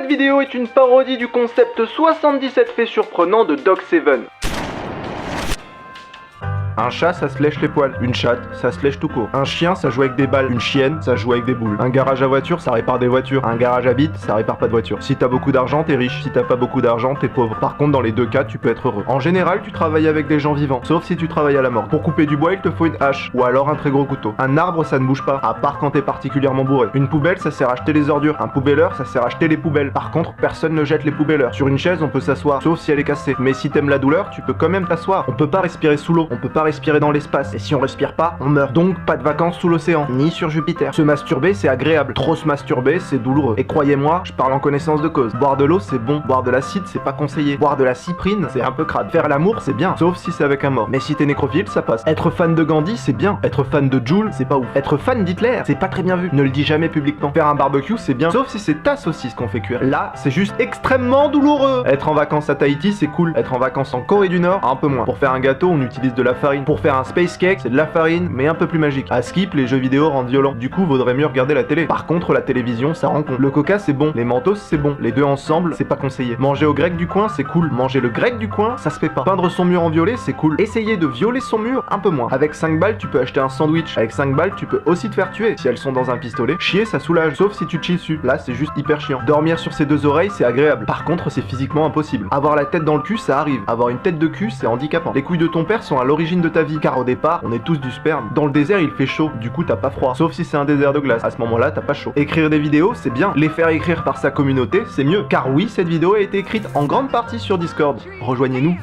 Cette vidéo est une parodie du concept 77 faits surprenants de Doc7. Un chat, ça se lèche les poils. Une chatte, ça se lèche tout court. Un chien, ça joue avec des balles. Une chienne, ça joue avec des boules. Un garage à voiture, ça répare des voitures. Un garage à bite, ça répare pas de voiture. Si t'as beaucoup d'argent, t'es riche. Si t'as pas beaucoup d'argent, t'es pauvre. Par contre, dans les deux cas, tu peux être heureux. En général, tu travailles avec des gens vivants. Sauf si tu travailles à la mort. Pour couper du bois, il te faut une hache. Ou alors un très gros couteau. Un arbre, ça ne bouge pas. À part quand t'es particulièrement bourré. Une poubelle, ça sert à jeter les ordures. Un poubelleur, ça sert à jeter les poubelles. Par contre, personne ne jette les poubelleurs. Sur une chaise, on peut s'asseoir. Sauf si elle est cassée. Mais si t'aimes la douleur, tu peux quand même t'asseoir. On peut pas respirer sous l'eau. On peut pas respirer dans l'espace. Et si on respire pas, on meurt. Donc pas de vacances sous l'océan, ni sur Jupiter. Se masturber, c'est agréable. Trop se masturber, c'est douloureux. Et croyez-moi, je parle en connaissance de cause. Boire de l'eau, c'est bon. Boire de l'acide, c'est pas conseillé. Boire de la cyprine, c'est un peu crade. Faire l'amour, c'est bien. Sauf si c'est avec un mort. Mais si t'es nécrophile, ça passe. Être fan de Gandhi, c'est bien. Être fan de Joule, c'est pas ouf. Être fan d'Hitler, c'est pas très bien vu. Ne le dis jamais publiquement. Faire un barbecue, c'est bien. Sauf si c'est ta saucisse qu'on fait cuire. Là, c'est juste extrêmement douloureux. Être en vacances à Tahiti, c'est cool. Être en vacances en Corée du Nord, un peu moins. Pour faire un gâteau, on utilise de la farine. Pour faire un space cake, c'est de la farine, mais un peu plus magique. À Skip, les jeux vidéo rendent violent. Du coup, vaudrait mieux regarder la télé. Par contre, la télévision, ça rend con. Le coca, c'est bon. Les mentos, c'est bon. Les deux ensemble, c'est pas conseillé. Manger au grec du coin, c'est cool. Manger le grec du coin, ça se fait pas. Peindre son mur en violet, c'est cool. Essayer de violer son mur, un peu moins. Avec 5 balles, tu peux acheter un sandwich. Avec 5 balles, tu peux aussi te faire tuer. Si elles sont dans un pistolet, chier, ça soulage. Sauf si tu te chies dessus. Là, c'est juste hyper chiant. Dormir sur ses deux oreilles, c'est agréable. Par contre, c'est physiquement impossible. Avoir la tête dans le cul, ça arrive. Avoir une tête de cul, c'est handicapant. Les couilles de ton père sont à l'origine de ta vie. Car au départ, on est tous du sperme. Dans le désert, il fait chaud, du coup t'as pas froid. Sauf si c'est un désert de glace, à ce moment-là t'as pas chaud. Écrire des vidéos, c'est bien. Les faire écrire par sa communauté, c'est mieux. Car oui, cette vidéo a été écrite en grande partie sur Discord. Rejoignez-nous.